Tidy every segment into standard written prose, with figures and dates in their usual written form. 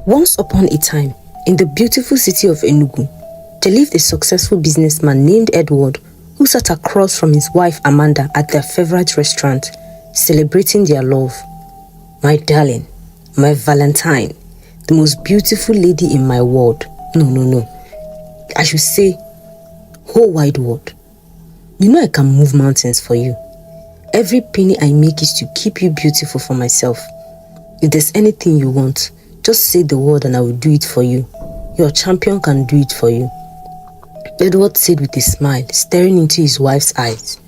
Once upon a time, in the beautiful city of Enugu, there lived a successful businessman named Edward who sat across from his wife Amanda at their favorite restaurant, celebrating their love. My darling, my Valentine, the most beautiful lady in my world. No. I should say, whole wide world. You know I can move mountains for you. Every penny I make is to keep you beautiful for myself. If there's anything you want, just say the word and I will do it for you. Your champion can do it for you. Edward said with a smile, staring into his wife's eyes.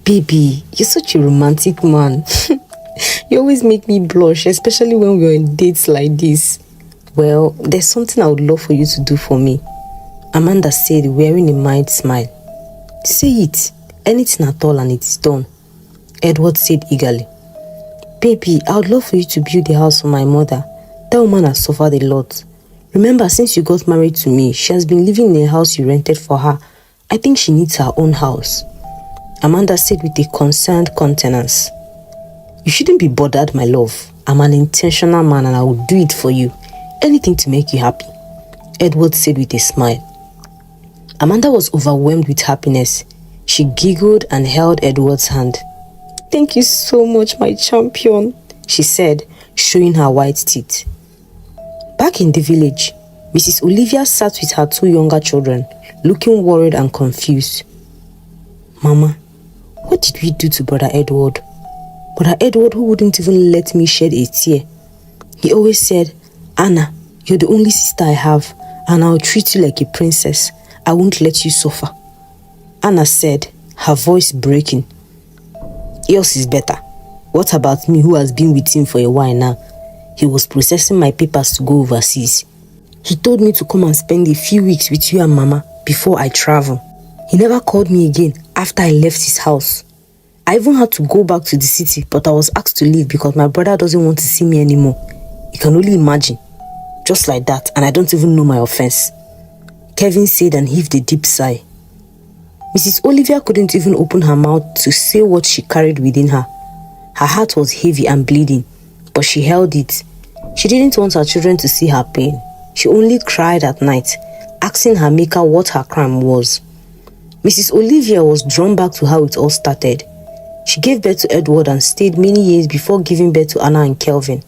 Baby, you're such a romantic man. You always make me blush, especially when we're on dates like this. Well, there's something I would love for you to do for me. Amanda said, wearing a mild smile. Say it, anything at all and it's done. Edward said eagerly. Baby, I would love for you to build a house for my mother. That woman has suffered a lot. Remember, since you got married to me, she has been living in a house you rented for her. I think she needs her own house. Amanda said with a concerned countenance. You shouldn't be bothered, my love. I'm an intentional man and I will do it for you. Anything to make you happy. Edward said with a smile. Amanda was overwhelmed with happiness. She giggled and held Edward's hand. Thank you so much, my champion, she said, showing her white teeth. Back in the village, Mrs. Olivia sat with her two younger children, looking worried and confused. Mama, what did we do to Brother Edward? Brother Edward, who wouldn't even let me shed a tear. He always said, Anna, you're the only sister I have, and I'll treat you like a princess. I won't let you suffer. Anna said, her voice breaking. Yours is better. What about me, who has been with him for a while now? He was processing my papers to go overseas. He told me to come and spend a few weeks with you and Mama before I travel. He never called me again after I left his house. I even had to go back to the city, but I was asked to leave because my brother doesn't want to see me anymore. You can only imagine. Just like that, and I don't even know my offense. Kevin said and heaved a deep sigh. Mrs. Olivia couldn't even open her mouth to say what she carried within her. Her heart was heavy and bleeding, but she held it. She didn't want her children to see her pain. She only cried at night, asking her maker what her crime was. Mrs. Olivia was drawn back to how it all started. She gave birth to Edward and stayed many years before giving birth to Anna and Kelvin.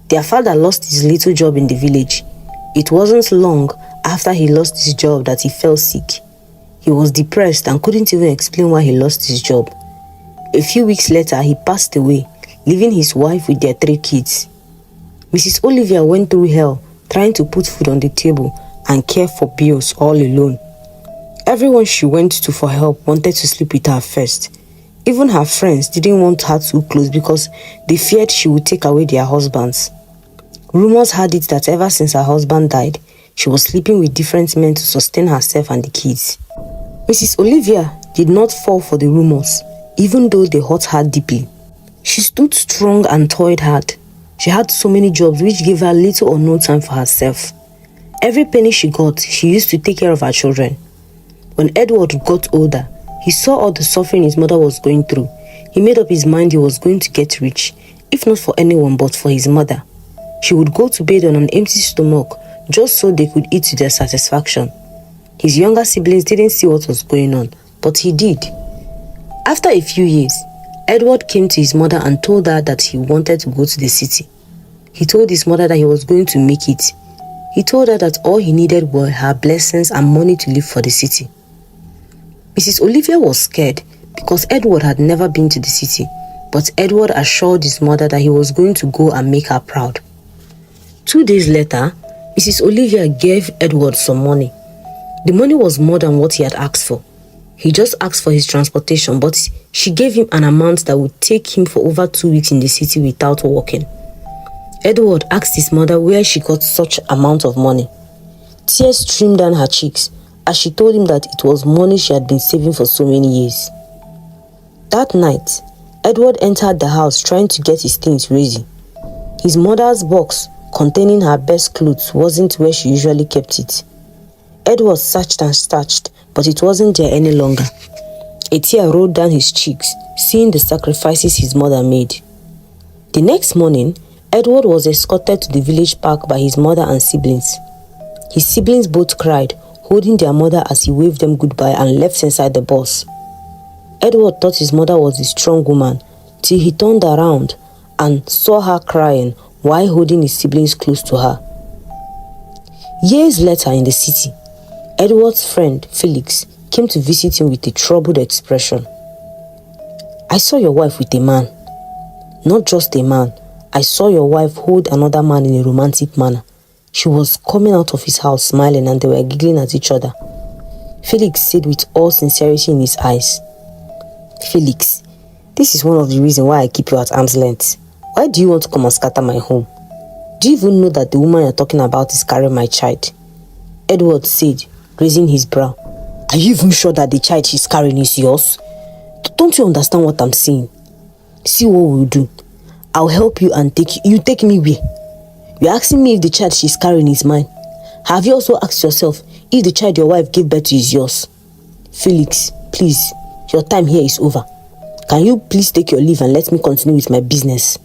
Their father lost his little job in the village. It wasn't long after he lost his job that he fell sick. He was depressed and couldn't even explain why he lost his job. A few weeks later, he passed away, leaving his wife with their 3 kids. Mrs. Olivia went through hell trying to put food on the table and care for bills all alone. Everyone she went to for help wanted to sleep with her first. Even her friends didn't want her too close because they feared she would take away their husbands. Rumors had it that ever since her husband died, she was sleeping with different men to sustain herself and the kids. Mrs. Olivia did not fall for the rumors, even though they hurt her deeply. She stood strong and toiled hard. She had so many jobs which gave her little or no time for herself. Every penny she got, she used to take care of her children. When Edward got older, he saw all the suffering his mother was going through. He made up his mind he was going to get rich, if not for anyone but for his mother. She would go to bed on an empty stomach just so they could eat to their satisfaction. His younger siblings didn't see what was going on, but he did. After a few years, Edward came to his mother and told her that he wanted to go to the city. He told his mother that he was going to make it. He told her that all he needed were her blessings and money to live for the city. Mrs. Olivia was scared because Edward had never been to the city, but Edward assured his mother that he was going to go and make her proud. 2 days later, Mrs. Olivia gave Edward some money. The money was more than what he had asked for. He just asked for his transportation, but she gave him an amount that would take him for over 2 weeks in the city without working. Edward asked his mother where she got such amount of money. Tears streamed down her cheeks as she told him that it was money she had been saving for so many years. That night, Edward entered the house trying to get his things ready. His mother's box containing her best clothes wasn't where she usually kept it. Edward searched and searched, but it wasn't there any longer. A tear rolled down his cheeks, seeing the sacrifices his mother made. The next morning, Edward was escorted to the village park by his mother and siblings. His siblings both cried, holding their mother as he waved them goodbye and left inside the bus. Edward thought his mother was a strong woman till he turned around and saw her crying while holding his siblings close to her. Years later in the city, Edward's friend Felix came to visit him with a troubled expression. "I saw your wife with a man. Not just a man. I saw your wife hold another man in a romantic manner. She was coming out of his house smiling and they were giggling at each other." Felix said with all sincerity in his eyes, "Felix, this is one of the reasons why I keep you at arm's length. Why do you want to come and scatter my home? Do you even know that the woman you're talking about is carrying my child?" Edward said, raising his brow, "Are you even sure that the child she's carrying is yours? Don't you understand what I'm saying? See what we'll do. I'll help you and take me where? You're asking me if the child she's carrying is mine. Have you also asked yourself if the child your wife gave birth to is yours? Felix, please, your time here is over. Can you please take your leave and let me continue with my business?"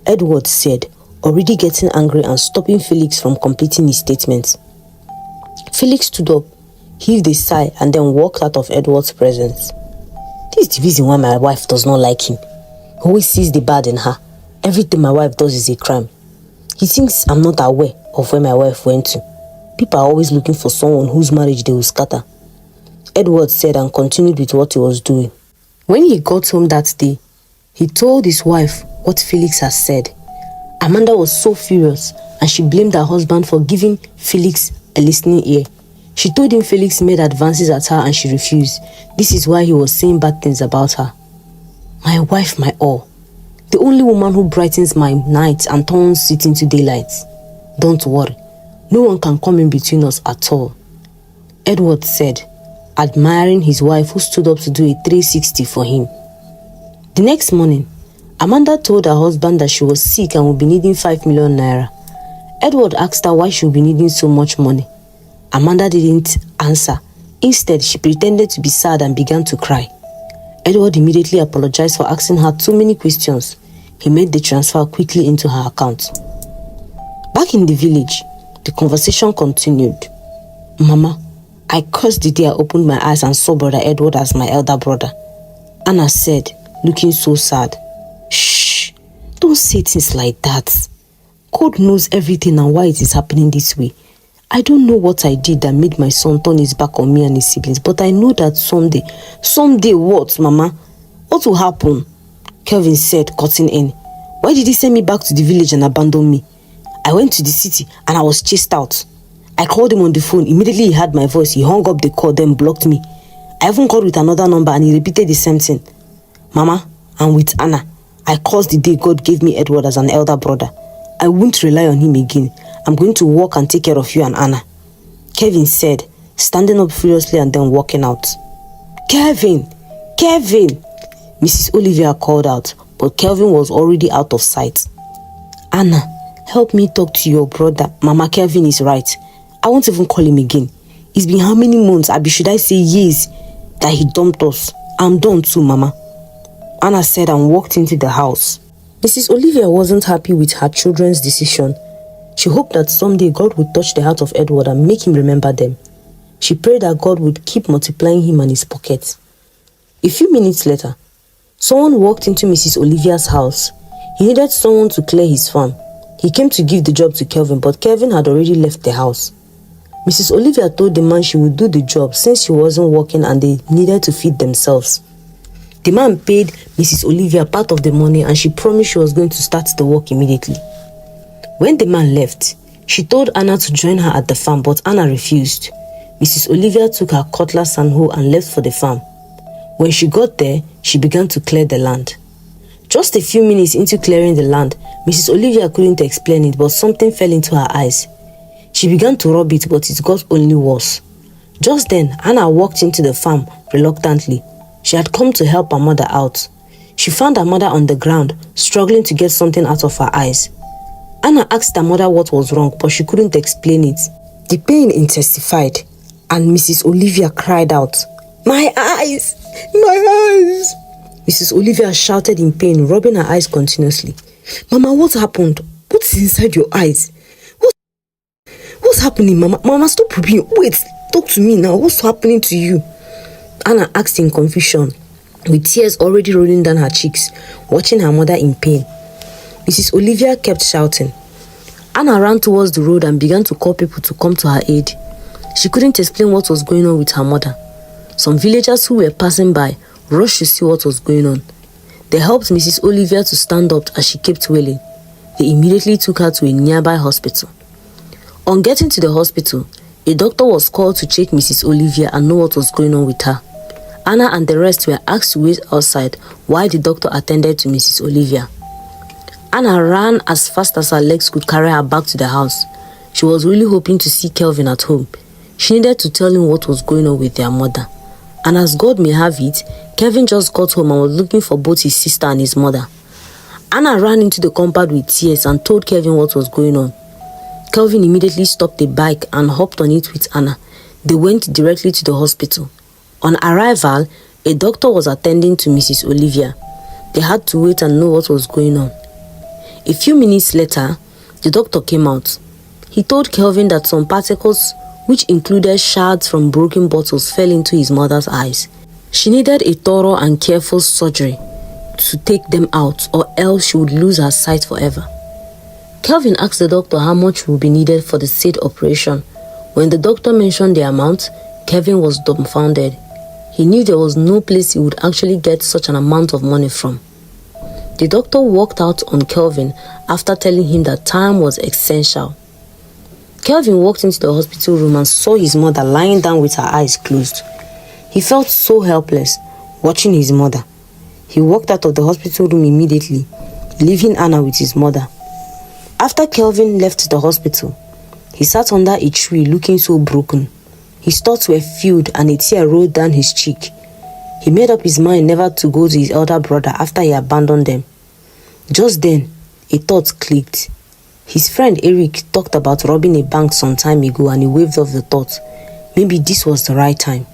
Edward said, already getting angry and stopping Felix from completing his statement. Felix stood up, heaved a sigh, and then walked out of Edward's presence. "This is the reason why my wife does not like him. He always sees the bad in her. Everything my wife does is a crime. He thinks I'm not aware of where my wife went to. People are always looking for someone whose marriage they will scatter," Edward said and continued with what he was doing. When he got home that day, he told his wife what Felix had said. Amanda was so furious and she blamed her husband for giving Felix a listening ear. She told him Felix made advances at her and she refused. This is why he was saying bad things about her. "My wife, my all. The only woman who brightens my night and turns it into daylight. Don't worry, no one can come in between us at all," Edward said, admiring his wife who stood up to do a 360 for him. The next morning, Amanda told her husband that she was sick and would be needing 5 million naira. Edward asked her why she would be needing so much money. Amanda didn't answer. Instead, she pretended to be sad and began to cry. Edward immediately apologized for asking her too many questions. He made the transfer quickly into her account. Back in the village, the conversation continued. "Mama, I cursed the day I opened my eyes and saw Brother Edward as my elder brother," Anna said, looking so sad. "Shh, don't say things like that. God knows everything and why it is happening this way. I don't know what I did that made my son turn his back on me and his siblings, but I know that someday what, Mama? What will happen?" Kelvin said, cutting in. "Why did he send me back to the village and abandon me? I went to the city and I was chased out. I called him on the phone. Immediately he heard my voice. He hung up the call, then blocked me. I even called with another number and he repeated the same thing. Mama, and with Anna, I cursed the day God gave me Edward as an elder brother. I won't rely on him again. I'm going to work and take care of you and Anna," Kevin said, standing up furiously and then walking out. Kevin! Mrs. Olivia called out, but Kelvin was already out of sight. "Anna, help me talk to your brother. Mama, Kelvin is right. I won't even call him again. It's been how many months, Abi, should I say years, that he dumped us? I'm done too, Mama," Anna said and walked into the house. Mrs. Olivia wasn't happy with her children's decision. She hoped that someday God would touch the heart of Edward and make him remember them. She prayed that God would keep multiplying him and his pockets. A few minutes later, someone walked into Mrs. Olivia's house. He needed someone to clear his farm. He came to give the job to Kelvin, but Kelvin had already left the house. Mrs. Olivia told the man she would do the job since she wasn't working and they needed to feed themselves. The man paid Mrs. Olivia part of the money and she promised she was going to start the work immediately. When the man left, she told Anna to join her at the farm, but Anna refused. Mrs. Olivia took her cutlass and hoe and left for the farm. When she got there, she began to clear the land. Just a few minutes into clearing the land, Mrs. Olivia couldn't explain it, but something fell into her eyes. She began to rub it, but it got only worse. Just then, Anna walked into the farm reluctantly. She had come to help her mother out. She found her mother on the ground, struggling to get something out of her eyes. Anna asked her mother what was wrong, but she couldn't explain it. The pain intensified, and Mrs. Olivia cried out, "My eyes! My eyes!" Mrs. Olivia shouted in pain, rubbing her eyes continuously. Mama, what happened? What's inside your eyes? What's happening, Mama? Mama, stop repeating. Wait, talk to me now. What's happening to you? Anna asked in confusion, with tears already rolling down her cheeks, watching her mother in pain. Mrs. Olivia kept shouting. Anna ran towards the road and began to call people to come to her aid. She couldn't explain what was going on with her mother. Some villagers who were passing by rushed to see what was going on. They helped Mrs. Olivia to stand up as she kept wailing. They immediately took her to a nearby hospital. On getting to the hospital, a doctor was called to check Mrs. Olivia and know what was going on with her. Anna and the rest were asked to wait outside while the doctor attended to Mrs. Olivia. Anna ran as fast as her legs could carry her back to the house. She was really hoping to see Kelvin at home. She needed to tell him what was going on with their mother. And as God may have it, Kelvin just got home and was looking for both his sister and his mother. Anna ran into the compound with tears and told Kelvin what was going on. Kelvin immediately stopped the bike and hopped on it with Anna. They went directly to the hospital. On arrival, a doctor was attending to Mrs. Olivia. They had to wait and know what was going on. A few minutes later, the doctor came out. He told Kelvin that some particles, which included shards from broken bottles, fell into his mother's eyes. She needed a thorough and careful surgery to take them out, or else she would lose her sight forever. Kelvin asked the doctor how much would be needed for the said operation. When the doctor mentioned the amount, Kelvin was dumbfounded. He knew there was no place he would actually get such an amount of money from. The doctor walked out on Kelvin after telling him that time was essential. Kelvin walked into the hospital room and saw his mother lying down with her eyes closed. He felt so helpless, watching his mother. He walked out of the hospital room immediately, leaving Anna with his mother. After Kelvin left the hospital, he sat under a tree looking so broken. His thoughts were filled and a tear rolled down his cheek. He made up his mind never to go to his elder brother after he abandoned them. Just then, a thought clicked. His friend Eric talked about robbing a bank some time ago and he waved off the thought. Maybe this was the right time.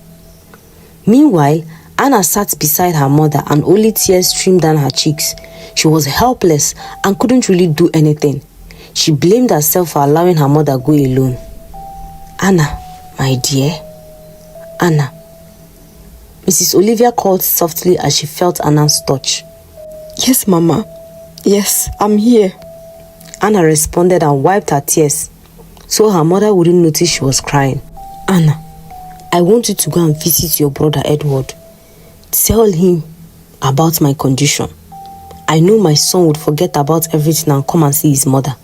Meanwhile, Anna sat beside her mother and only tears streamed down her cheeks. She was helpless and couldn't really do anything. She blamed herself for allowing her mother go alone. Anna, my dear. Anna. Mrs. Olivia called softly as she felt Anna's touch. Yes, Mama. Yes, I'm here. Anna responded and wiped her tears so her mother wouldn't notice she was crying. Anna, I want you to go and visit your brother Edward. Tell him about my condition. I know my son would forget about everything and come and see his mother.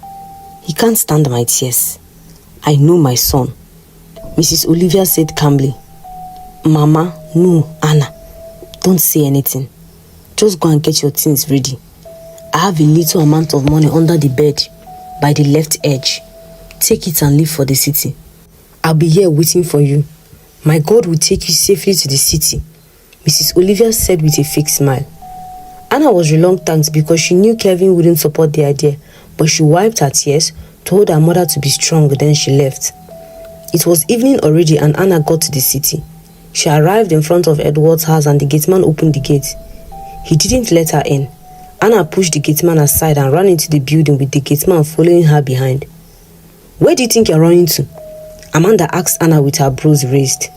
He can't stand my tears. I know my son. Mrs. Olivia said calmly. Mama, no, Anna, don't say anything. Just go and get your things ready. I have a little amount of money under the bed by the left edge. Take it and leave for the city. I'll be here waiting for you. My God will take you safely to the city, Mrs. Olivia said with a fake smile. Anna was reluctant because she knew Kelvin wouldn't support the idea, but she wiped her tears, told her mother to be strong, then she left. It was evening already and Anna got to the city. She arrived in front of Edward's house and the gateman opened the gate. He didn't let her in. Anna pushed the gateman aside and ran into the building with the gateman following her behind. Where do you think you're running to? Amanda asked Anna with her brows raised.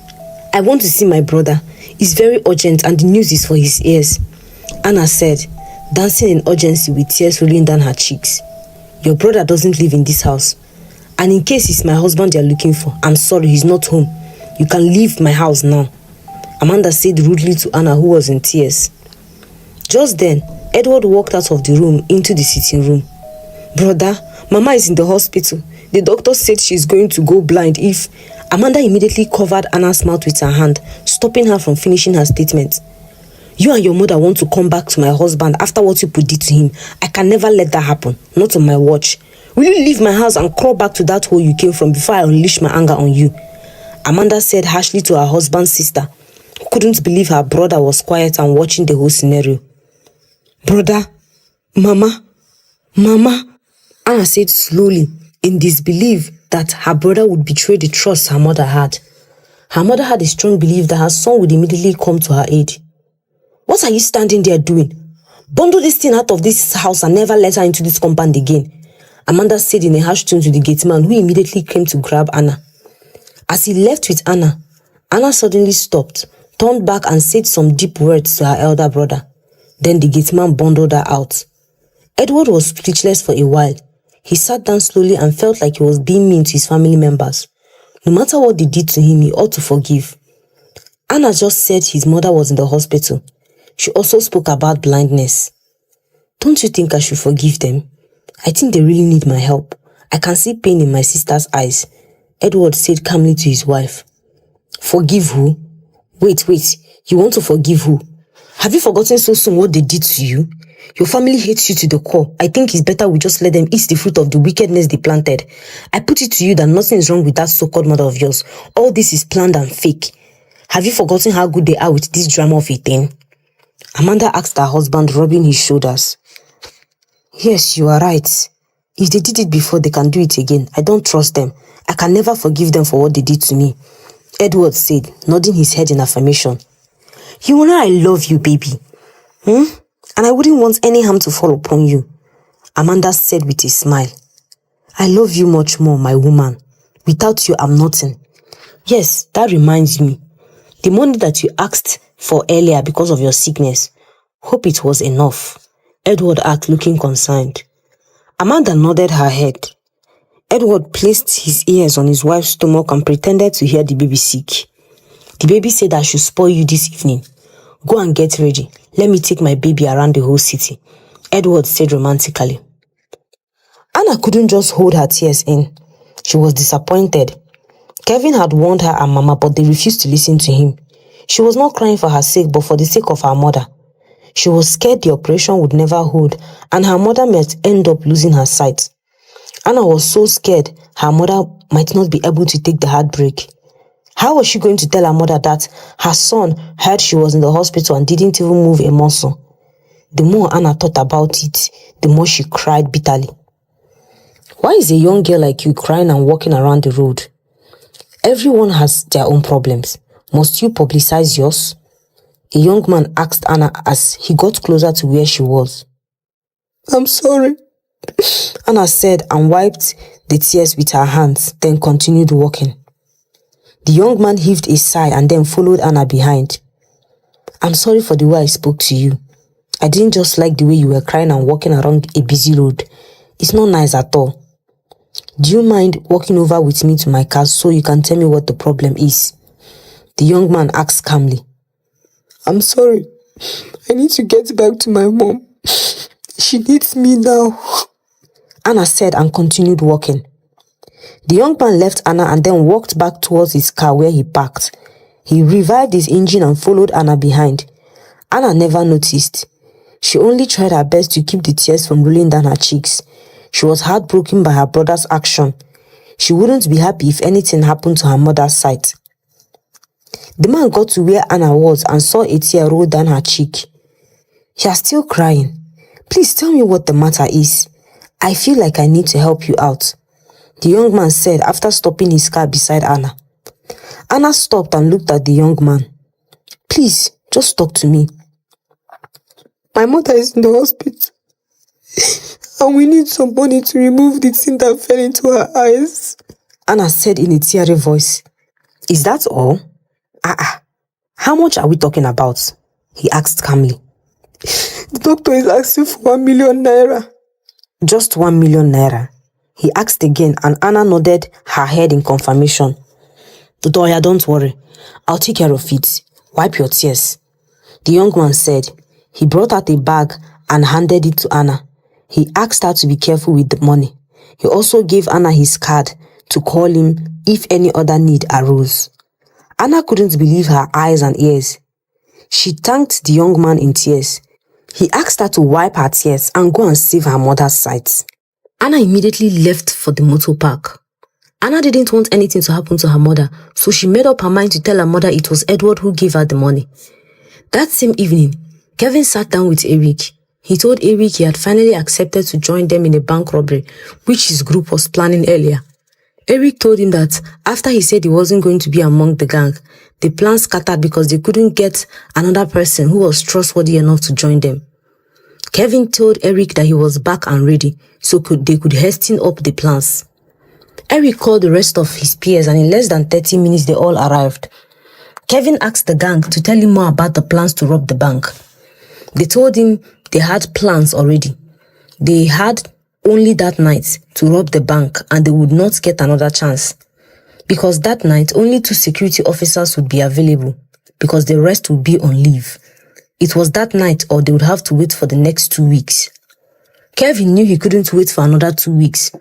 I want to see my brother. It's very urgent and the news is for his ears, Anna said, dancing in urgency with tears rolling down her cheeks. Your brother doesn't live in this house. And in case it's my husband you're looking for, I'm sorry, he's not home. You can leave my house now, Amanda said rudely to Anna, who was in tears. Just then, Edward walked out of the room into the sitting room. Brother, Mama is in the hospital. The doctor said she's going to go blind if... Amanda immediately covered Anna's mouth with her hand, stopping her from finishing her statement. You and your mother want to come back to my husband after what you did to him. I can never let that happen, not on my watch. Will you leave my house and crawl back to that hole you came from before I unleash my anger on you? Amanda said harshly to her husband's sister, who couldn't believe her brother was quiet and watching the whole scenario. Brother, Mama, Anna said slowly, in disbelief that her brother would betray the trust her mother had. Her mother had a strong belief that her son would immediately come to her aid. What are you standing there doing? Bundle this thing out of this house and never let her into this compound again, Amanda said in a harsh tone to the gateman, who immediately came to grab Anna. As he left with Anna, Anna suddenly stopped, turned back and said some deep words to her elder brother. Then the gateman bundled her out. Edward was speechless for a while. He sat down slowly and felt like he was being mean to his family members. No matter what they did to him, he ought to forgive. Anna just said his mother was in the hospital. She also spoke about blindness. Don't you think I should forgive them? I think they really need my help. I can see pain in my sister's eyes, Edward said calmly to his wife. Forgive who? Wait, you want to forgive who? Have you forgotten so soon what they did to you? Your family hates you to the core. I think it's better we just let them eat the fruit of the wickedness they planted. I put it to you that nothing is wrong with that so-called mother of yours. All this is planned and fake. Have you forgotten how good they are with this drama of a thing? Amanda asked her husband, rubbing his shoulders. Yes, you are right. If they did it before, they can do it again. I don't trust them. I can never forgive them for what they did to me, Edward said, nodding his head in affirmation. You know I love you, baby. And I wouldn't want any harm to fall upon you, Amanda said with a smile. I love you much more, my woman. Without you, I'm nothing. Yes, that reminds me. The money that you asked for earlier because of your sickness, hope it was enough, Edward asked, looking concerned. Amanda nodded her head. Edward placed his ears on his wife's stomach and pretended to hear the baby sick. The baby said I should spoil you this evening. Go and get ready. Let me take my baby around the whole city, Edward said romantically. Anna couldn't just hold her tears in. She was disappointed. Kevin had warned her and Mama, but they refused to listen to him. She was not crying for her sake, but for the sake of her mother. She was scared the operation would never hold, and her mother might end up losing her sight. Anna was so scared her mother might not be able to take the heartbreak. How was she going to tell her mother that her son heard she was in the hospital and didn't even move a muscle? The more Anna thought about it, the more she cried bitterly. Why is a young girl like you crying and walking around the road? Everyone has their own problems. Must you publicize yours? A young man asked Anna as he got closer to where she was. I'm sorry, Anna said and wiped the tears with her hands, then continued walking. The young man heaved a sigh and then followed Anna behind. I'm sorry for the way I spoke to you. I didn't just like the way you were crying and walking around a busy road. It's not nice at all. Do you mind walking over with me to my car so you can tell me what the problem is? The young man asked calmly. I'm sorry. I need to get back to my mom. She needs me now, Anna said and continued walking. The young man left Anna and then walked back towards his car where he parked. He revived his engine and followed Anna behind. Anna never noticed. She only tried her best to keep the tears from rolling down her cheeks. She was heartbroken by her brother's action. She wouldn't be happy if anything happened to her mother's sight. The man got to where Anna was and saw a tear roll down her cheek. You're still crying. Please tell me what the matter is. I feel like I need to help you out, the young man said after stopping his car beside Anna. Anna stopped and looked at the young man. Please, just talk to me. My mother is in the hospital. And we need some money to remove the thing that fell into her eyes, Anna said in a teary voice. Is that all? How much are we talking about? He asked calmly. The doctor is asking for 1 million naira. Just 1 million naira? He asked again and Anna nodded her head in confirmation. Doya, don't worry. I'll take care of it. Wipe your tears, the young man said. He brought out a bag and handed it to Anna. He asked her to be careful with the money. He also gave Anna his card to call him if any other need arose. Anna couldn't believe her eyes and ears. She thanked the young man in tears. He asked her to wipe her tears and go and save her mother's sight. Anna immediately left for the motor park. Anna didn't want anything to happen to her mother, so she made up her mind to tell her mother it was Edward who gave her the money. That same evening, Kevin sat down with Eric. He told Eric he had finally accepted to join them in a bank robbery, which his group was planning earlier. Eric told him that after he said he wasn't going to be among the gang, the plan scattered because they couldn't get another person who was trustworthy enough to join them. Kevin told Eric that he was back and ready, so they could hasten up the plans. Eric called the rest of his peers, and in less than 30 minutes they all arrived. Kevin asked the gang to tell him more about the plans to rob the bank. They told him they had plans already. They had only that night to rob the bank, and they would not get another chance. Because that night, only 2 security officers would be available, because the rest would be on leave. It was that night, or they would have to wait for the next 2 weeks. Kevin knew he couldn't wait for another 2 weeks.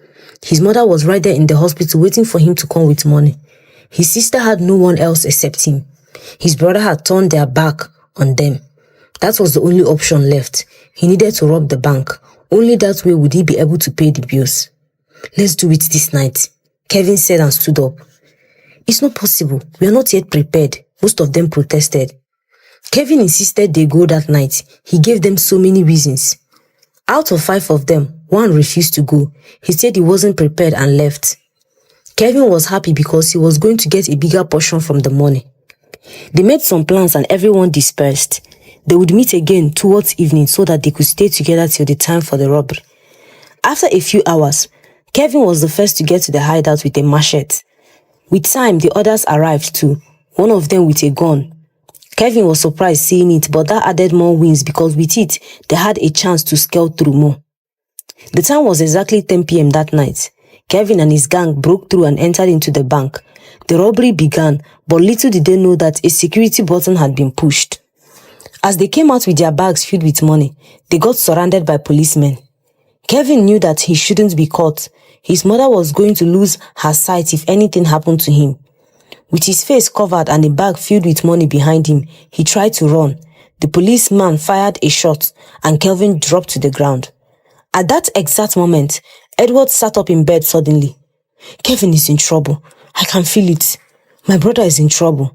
His mother was right there in the hospital waiting for him to come with money. His sister had no one else except him. His brother had turned their back on them. That was the only option left. He needed to rob the bank. Only that way would he be able to pay the bills. "Let's do it this night," Kevin said and stood up. "It's not possible. We are not yet prepared," most of them protested. Kevin insisted they go that night. He gave them so many reasons. Out of 5 of them, 1 refused to go. He said he wasn't prepared and left. Kevin was happy because he was going to get a bigger portion from the money. They made some plans and everyone dispersed. They would meet again towards evening so that they could stay together till the time for the robbery. After a few hours, Kevin was the first to get to the hideout with a machete. With time, the others arrived too, one of them with a gun. Kevin was surprised seeing it, but that added more wins because with it, they had a chance to scale through more. The time was exactly 10 p.m. that night. Kevin and his gang broke through and entered into the bank. The robbery began, but little did they know that a security button had been pushed. As they came out with their bags filled with money, they got surrounded by policemen. Kevin knew that he shouldn't be caught. His mother was going to lose her sight if anything happened to him. With his face covered and a bag filled with money behind him, he tried to run. The policeman fired a shot and Kevin dropped to the ground. At that exact moment, Edward sat up in bed suddenly. "Kevin is in trouble. I can feel it. My brother is in trouble."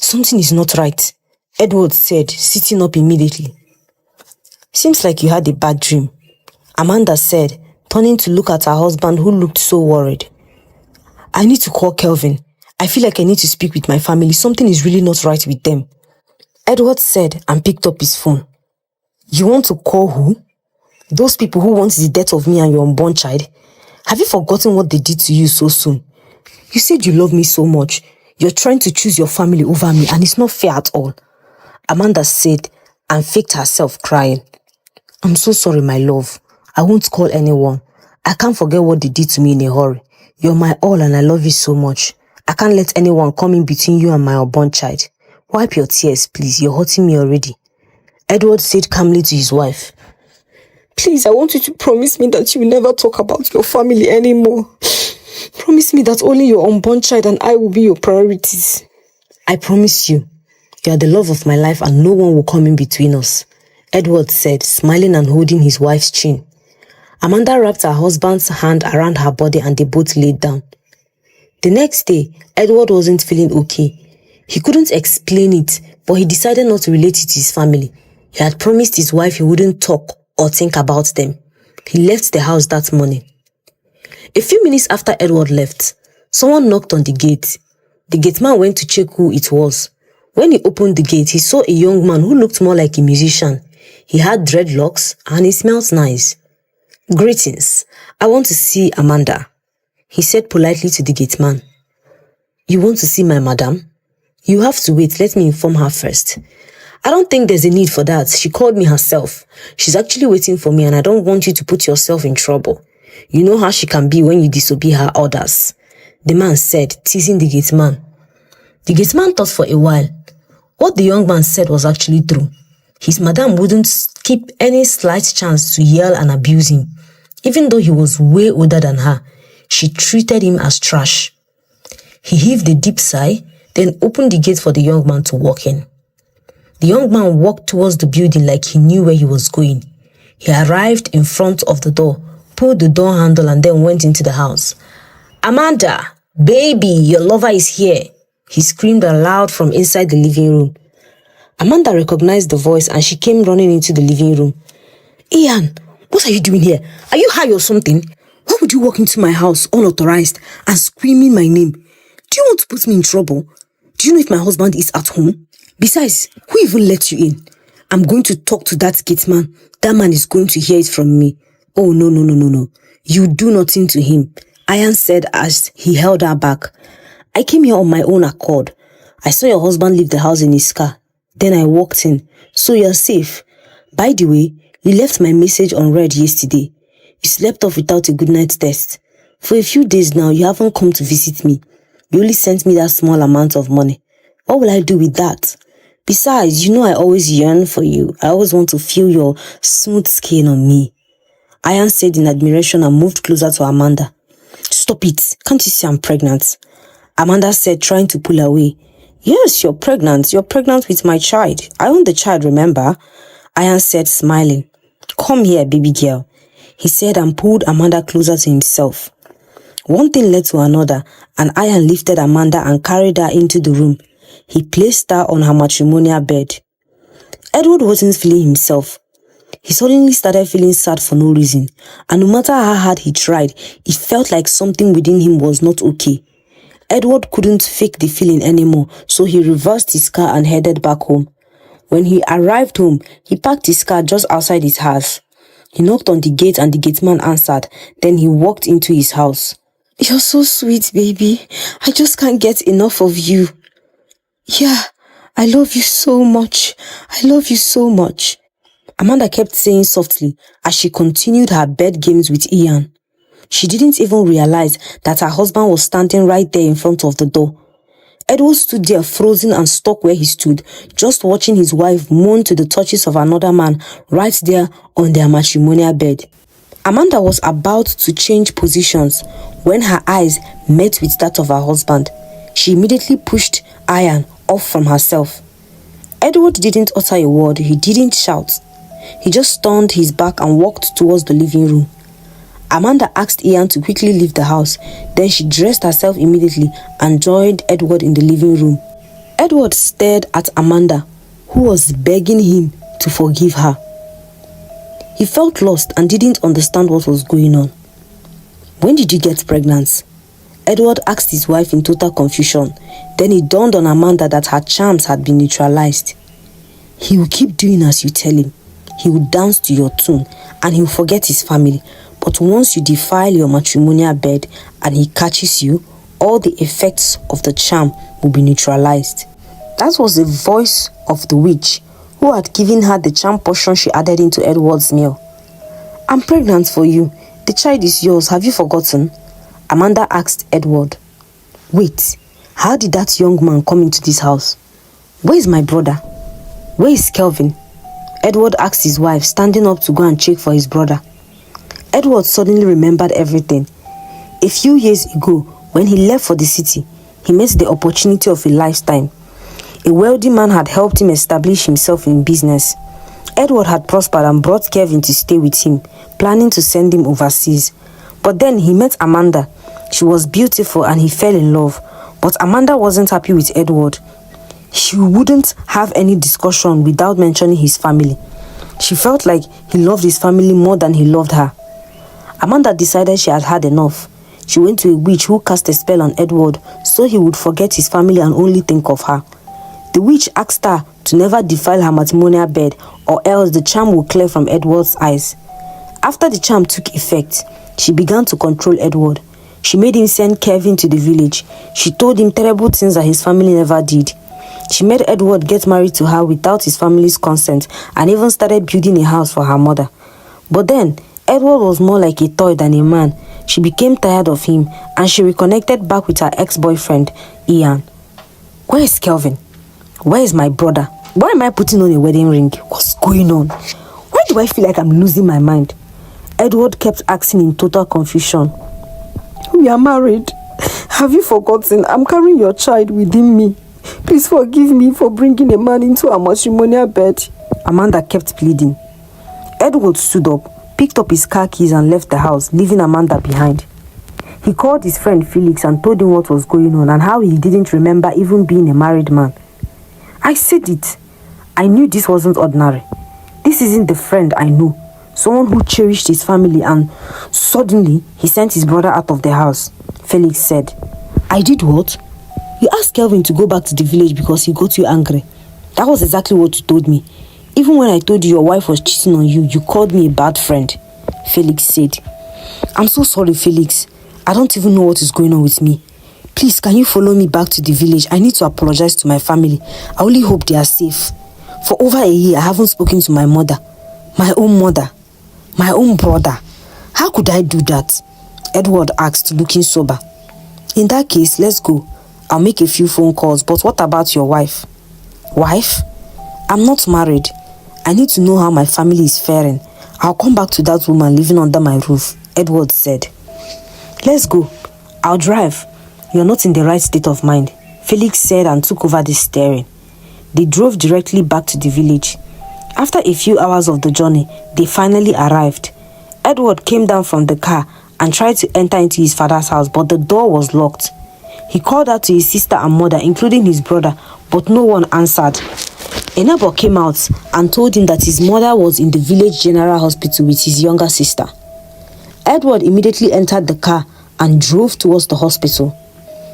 "Something is not right," Edward said, sitting up immediately. "Seems like you had a bad dream," Amanda said, turning to look at her husband who looked so worried. "I need to call Kelvin. I feel like I need to speak with my family. Something is really not right with them," Edward said and picked up his phone. "You want to call who? Those people who want the death of me and your unborn child? Have you forgotten what they did to you so soon? You said you love me so much. You're trying to choose your family over me and it's not fair at all," Amanda said and faked herself crying. "I'm so sorry, my love. I won't call anyone. I can't forget what they did to me in a hurry. You're my all and I love you so much. I can't let anyone come in between you and my unborn child. Wipe your tears, please. You're hurting me already," Edward said calmly to his wife. "Please, I want you to promise me that you will never talk about your family anymore. Promise me that only your unborn child and I will be your priorities." "I promise you. You are the love of my life and no one will come in between us," Edward said, smiling and holding his wife's chin. Amanda wrapped her husband's hand around her body and they both laid down. The next day, Edward wasn't feeling okay. He couldn't explain it, but he decided not to relate it to his family. He had promised his wife he wouldn't talk or think about them. He left the house that morning. A few minutes after Edward left, someone knocked on the gate. The gateman went to check who it was. When he opened the gate, he saw a young man who looked more like a musician. He had dreadlocks and he smelled nice. "Greetings. I want to see Amanda," he said politely to the gateman. "You want to see my madam? You have to wait. Let me inform her first." "I don't think there's a need for that. She called me herself. She's actually waiting for me and I don't want you to put yourself in trouble. You know how she can be when you disobey her orders," the man said, teasing the gateman. The gateman thought for a while. What the young man said was actually true. His madam wouldn't skip any slight chance to yell and abuse him. Even though he was way older than her, she treated him as trash. He heaved a deep sigh, then opened the gate for the young man to walk in. The young man walked towards the building like he knew where he was going. He arrived in front of the door, pulled the door handle and then went into the house. "Amanda, baby, your lover is here," he screamed aloud from inside the living room. Amanda recognized the voice and she came running into the living room. "Ian, what are you doing here? Are you high or something? Why would you walk into my house unauthorized and screaming my name? Do you want to put me in trouble? Do you know if my husband is at home? Besides, who even let you in? I'm going to talk to that gate man. That man is going to hear it from me. Oh, no. You do nothing to him, Ian said as he held her back. I came here on my own accord. I saw your husband leave the house in his car. Then I walked in. So you're safe. By the way, you left my message unread yesterday. You slept off without a good night test. For a few days now, you haven't come to visit me. You only sent me that small amount of money. What will I do with that? Besides, you know I always yearn for you. I always want to feel your smooth skin on me. Ian said in admiration and moved closer to Amanda. Stop it. Can't you see I'm pregnant? Amanda said, trying to pull away. Yes, you're pregnant. You're pregnant with my child. I own the child, remember? Ian said, smiling. Come here, baby girl, he said and pulled Amanda closer to himself. One thing led to another, and Ian lifted Amanda and carried her into the room. He placed her on her matrimonial bed. Edward wasn't feeling himself. He suddenly started feeling sad for no reason, and no matter how hard he tried, it felt like something within him was not okay. Edward couldn't fake the feeling anymore, so he reversed his car and headed back home. When he arrived home, he parked his car just outside his house. He knocked on the gate and the gateman answered. Then he walked into his house. You're so sweet, baby. I just can't get enough of you. Yeah, I love you so much. I love you so much. Amanda kept saying softly as she continued her bed games with Ian. She didn't even realize that her husband was standing right there in front of the door. Edward stood there frozen and stuck where he stood, just watching his wife moan to the touches of another man right there on their matrimonial bed. Amanda was about to change positions when her eyes met with that of her husband. She immediately pushed Ian off from herself. Edward didn't utter a word. He didn't shout. He just turned his back and walked towards the living room. Amanda asked Ian to quickly leave the house. Then she dressed herself immediately and joined Edward in the living room. Edward stared at Amanda, who was begging him to forgive her. He felt lost and didn't understand what was going on. When did you get pregnant? Edward asked his wife in total confusion. Then it dawned on Amanda that her charms had been neutralized. He will keep doing as you tell him. He will dance to your tune and he will forget his family. But once you defile your matrimonial bed and he catches you, all the effects of the charm will be neutralized. That was the voice of the witch who had given her the charm portion she added into Edward's meal. I'm pregnant for you. The child is yours. Have you forgotten? Amanda asked Edward. Wait, how did that young man come into this house? Where is my brother? Where is Kelvin? Edward asked his wife, standing up to go and check for his brother. Edward suddenly remembered everything. A few years ago, when he left for the city, he met the opportunity of a lifetime. A wealthy man had helped him establish himself in business. Edward had prospered and brought Kevin to stay with him, planning to send him overseas. But then he met Amanda. She was beautiful and he fell in love. But Amanda wasn't happy with Edward. She wouldn't have any discussion without mentioning his family. She felt like he loved his family more than he loved her. Amanda decided she had had enough. She went to a witch who cast a spell on Edward so he would forget his family and only think of her. The witch asked her to never defile her matrimonial bed or else the charm would clear from Edward's eyes. After the charm took effect, she began to control Edward. She made him send Kevin to the village. She told him terrible things that his family never did. She made Edward get married to her without his family's consent and even started building a house for her mother. But then, Edward was more like a toy than a man. She became tired of him and she reconnected back with her ex-boyfriend, Ian. Where is Kelvin? Where is my brother? Why am I putting on a wedding ring? What's going on? Why do I feel like I'm losing my mind? Edward kept asking in total confusion. We are married. Have you forgotten? I'm carrying your child within me. Please forgive me for bringing a man into our matrimonial bed. Amanda kept pleading. Edward stood up, picked up his car keys and left the house, leaving Amanda behind. He called his friend Felix and told him what was going on and how he didn't remember even being a married man. I said it. I knew this wasn't ordinary. This isn't the friend I know. Someone who cherished his family and suddenly he sent his brother out of the house. Felix said, I did what? You asked Kelvin to go back to the village because he got you angry. That was exactly what you told me. Even when I told you your wife was cheating on you, you called me a bad friend, Felix said. I'm so sorry, Felix. I don't even know what is going on with me. Please, can you follow me back to the village? I need to apologize to my family. I only hope they are safe. For over a year, I haven't spoken to my mother, my own brother. How could I do that? Edward asked, looking sober. In that case, let's go. I'll make a few phone calls, but what about your wife? Wife? I'm not married. I need to know how my family is faring. I'll come back to that woman living under my roof, Edward said. Let's go. I'll drive. You're not in the right state of mind, Felix said and took over the steering. They drove directly back to the village. After a few hours of the journey, they finally arrived. Edward came down from the car and tried to enter into his father's house, but the door was locked. He called out to his sister and mother, including his brother, but no one answered. A neighbor came out and told him that his mother was in the village general hospital with his younger sister. Edward immediately entered the car and drove towards the hospital.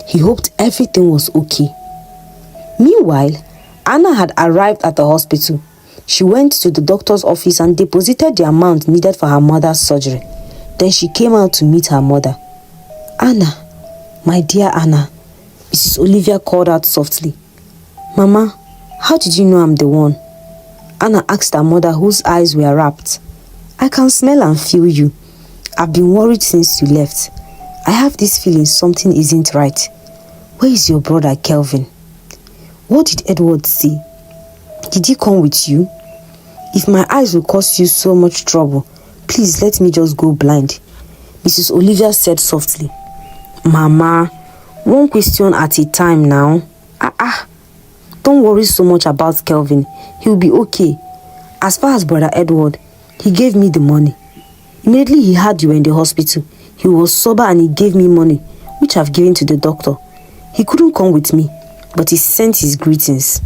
He hoped everything was okay. Meanwhile, Anna had arrived at the hospital. She went to the doctor's office and deposited the amount needed for her mother's surgery. Then she came out to meet her mother. Anna, my dear Anna, Mrs. Olivia called out softly. Mama, how did you know I'm the one? Anna asked her mother, whose eyes were rapt. I can smell and feel you. I've been worried since you left. I have this feeling something isn't right. Where is your brother Kelvin? What did Edward say? Did he come with you? If my eyes will cause you so much trouble, please let me just go blind, Mrs. Olivia said softly. Mama, one question at a time now. Don't worry so much about Kelvin. He'll be okay. As far as brother Edward, he gave me the money. Immediately he heard you were in the hospital. He was sober and he gave me money, which I've given to the doctor. He couldn't come with me, but he sent his greetings.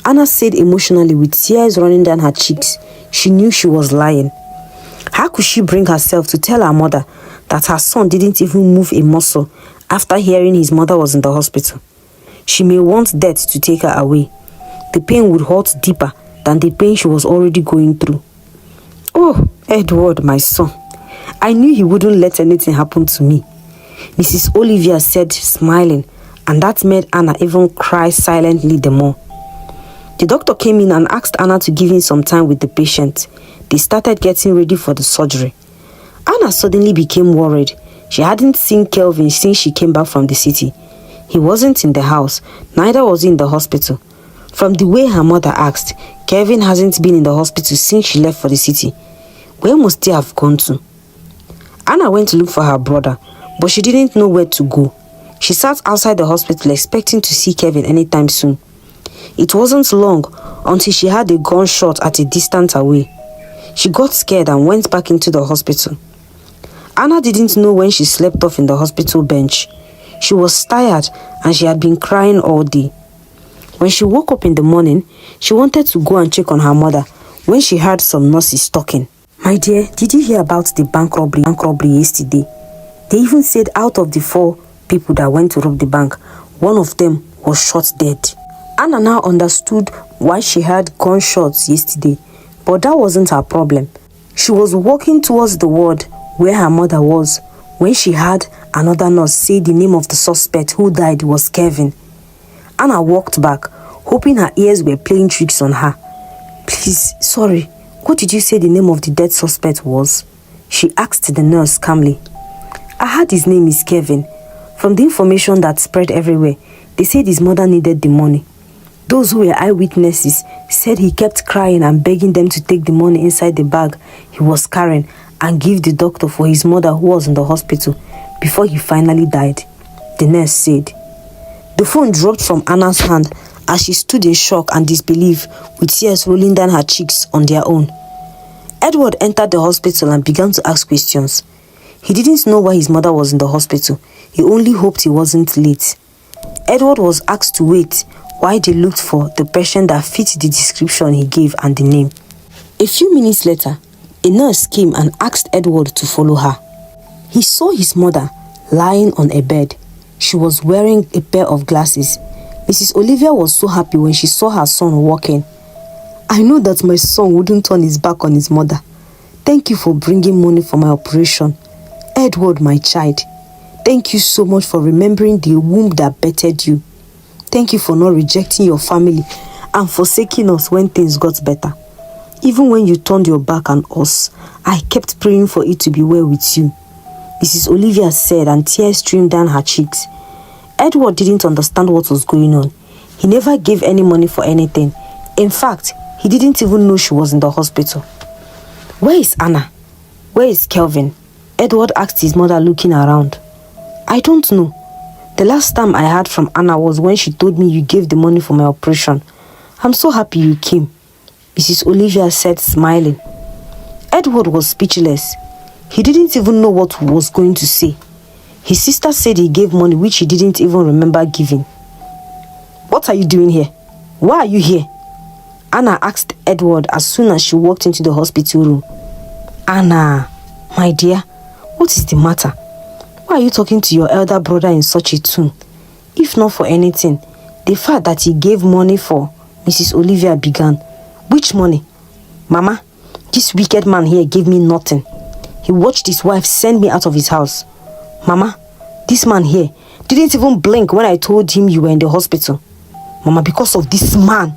Anna said emotionally with tears running down her cheeks. She knew she was lying. How could she bring herself to tell her mother that her son didn't even move a muscle after hearing his mother was in the hospital? She may want death to take her away. The pain would hurt deeper than the pain she was already going through. Oh, Edward, my son. I knew he wouldn't let anything happen to me, Mrs. Olivia said, smiling, and that made Anna even cry silently the more. The doctor came in and asked Anna to give him some time with the patient. They started getting ready for the surgery. Anna suddenly became worried. She hadn't seen Kelvin since she came back from the city. He wasn't in the house, neither was he in the hospital. From the way her mother asked, Kelvin hasn't been in the hospital since she left for the city. Where must he have gone to? Anna went to look for her brother, but she didn't know where to go. She sat outside the hospital expecting to see Kelvin anytime soon. It wasn't long until she heard a gunshot at a distance away. She got scared and went back into the hospital. Anna didn't know when she slept off in the hospital bench. She was tired and she had been crying all day. When she woke up in the morning, she wanted to go and check on her mother when she heard some nurses talking. My dear, did you hear about the bank robbery yesterday? They even said out of the 4 people that went to rob the bank, one of them was shot dead. Anna now understood why she heard gunshots yesterday, but that wasn't her problem. She was walking towards the ward where her mother was when she heard another nurse say the name of the suspect who died was Kevin. Anna walked back, hoping her ears were playing tricks on her. Please, sorry, what did you say the name of the dead suspect was? She asked the nurse calmly. I heard his name is Kevin. From the information that spread everywhere, they said his mother needed the money. Those who were eyewitnesses said he kept crying and begging them to take the money inside the bag he was carrying and give the doctor for his mother who was in the hospital before he finally died, the nurse said. The phone dropped from Anna's hand as she stood in shock and disbelief with tears rolling down her cheeks on their own. Edward entered the hospital and began to ask questions. He didn't know why his mother was in the hospital. He only hoped he wasn't late. Edward was asked to wait while they looked for the patient that fit the description he gave and the name. A few minutes later, a nurse came and asked Edward to follow her. He saw his mother lying on a bed. She was wearing a pair of glasses. Mrs. Olivia was so happy when she saw her son walking. I know that my son wouldn't turn his back on his mother. Thank you for bringing money for my operation. Edward, my child, thank you so much for remembering the womb that bettered you. Thank you for not rejecting your family and forsaking us when things got better. Even when you turned your back on us, I kept praying for it to be well with you," Mrs. Olivia said, and tears streamed down her cheeks. Edward didn't understand what was going on. He never gave any money for anything. In fact, he didn't even know she was in the hospital. "Where is Anna? Where is Kelvin?" Edward asked his mother, looking around. "I don't know. The last time I heard from Anna was when she told me you gave the money for my operation. I'm so happy you came," Mrs. Olivia said, smiling. Edward was speechless. He didn't even know what he was going to say. His sister said he gave money which he didn't even remember giving. "What are you doing here? Why are you here?" Anna asked Edward as soon as she walked into the hospital room. "Anna, my dear, what is the matter? Why are you talking to your elder brother in such a tone? If not for anything, the fact that he gave money for..." Mrs. Olivia began. "Which money? Mama, this wicked man here gave me nothing. He watched his wife send me out of his house. Mama, this man here didn't even blink when I told him you were in the hospital. Mama, because of this man,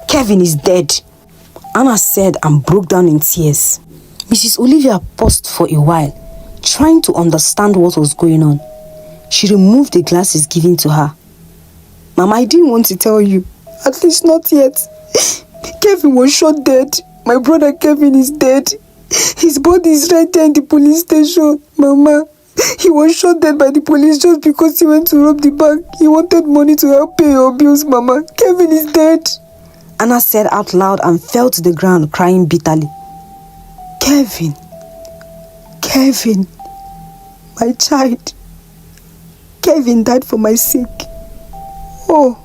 Kevin is dead," Anna said and broke down in tears. Mrs. Olivia paused for a while, trying to understand what was going on. She removed the glasses given to her. "Mama, I didn't want to tell you. At least not yet. Kevin was shot dead. My brother Kevin is dead. His body is right there in the police station. Mama, he was shot dead by the police just because he went to rob the bank. He wanted money to help pay your bills, Mama. Kevin is dead," Anna said out loud and fell to the ground crying bitterly. Kevin, my child. Kevin died for my sake. Oh,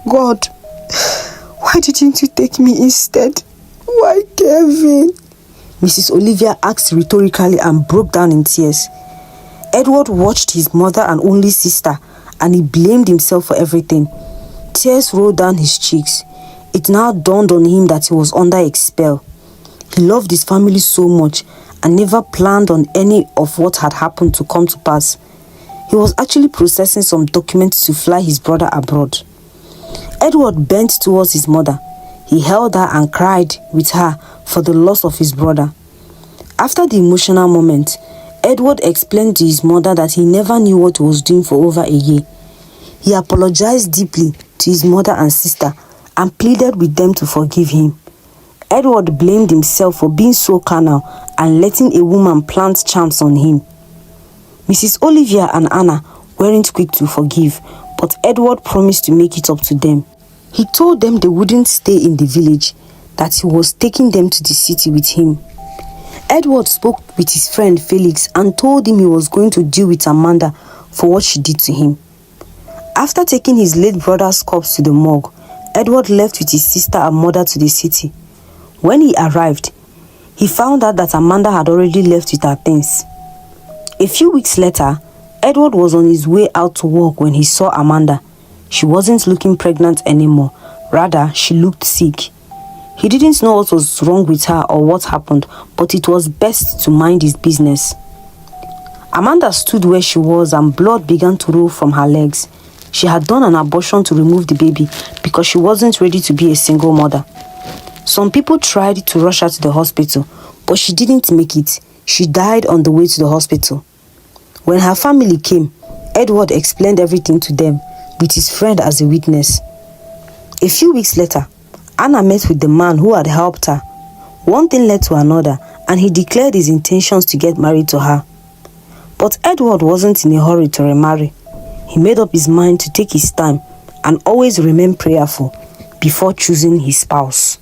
God. Why didn't you take me instead? Why, Kevin?" Mrs. Olivia asked rhetorically and broke down in tears. Edward watched his mother and only sister, and he blamed himself for everything. Tears rolled down his cheeks. It now dawned on him that he was under a spell. He loved his family so much and never planned on any of what had happened to come to pass. He was actually processing some documents to fly his brother abroad. Edward bent towards his mother. He held her and cried with her for the loss of his brother. After the emotional moment, Edward explained to his mother that he never knew what he was doing for over a year. He apologized deeply to his mother and sister and pleaded with them to forgive him. Edward blamed himself for being so carnal and letting a woman plant charms on him. Mrs. Olivia and Anna weren't quick to forgive, but Edward promised to make it up to them. He told them they wouldn't stay in the village, that he was taking them to the city with him. Edward spoke with his friend Felix and told him he was going to deal with Amanda for what she did to him. After taking his late brother's corpse to the morgue, Edward left with his sister and mother to the city. When he arrived, he found out that Amanda had already left with her things. A few weeks later, Edward was on his way out to work when he saw Amanda. She wasn't looking pregnant anymore. Rather, she looked sick. He didn't know what was wrong with her or what happened, but it was best to mind his business. Amanda stood where she was and blood began to roll from her legs. She had done an abortion to remove the baby because she wasn't ready to be a single mother. Some people tried to rush her to the hospital, but she didn't make it. She died on the way to the hospital. When her family came, Edward explained everything to them, with his friend as a witness. A few weeks later, Anna met with the man who had helped her. One thing led to another, and he declared his intentions to get married to her. But Edward wasn't in a hurry to remarry. He made up his mind to take his time and always remain prayerful before choosing his spouse.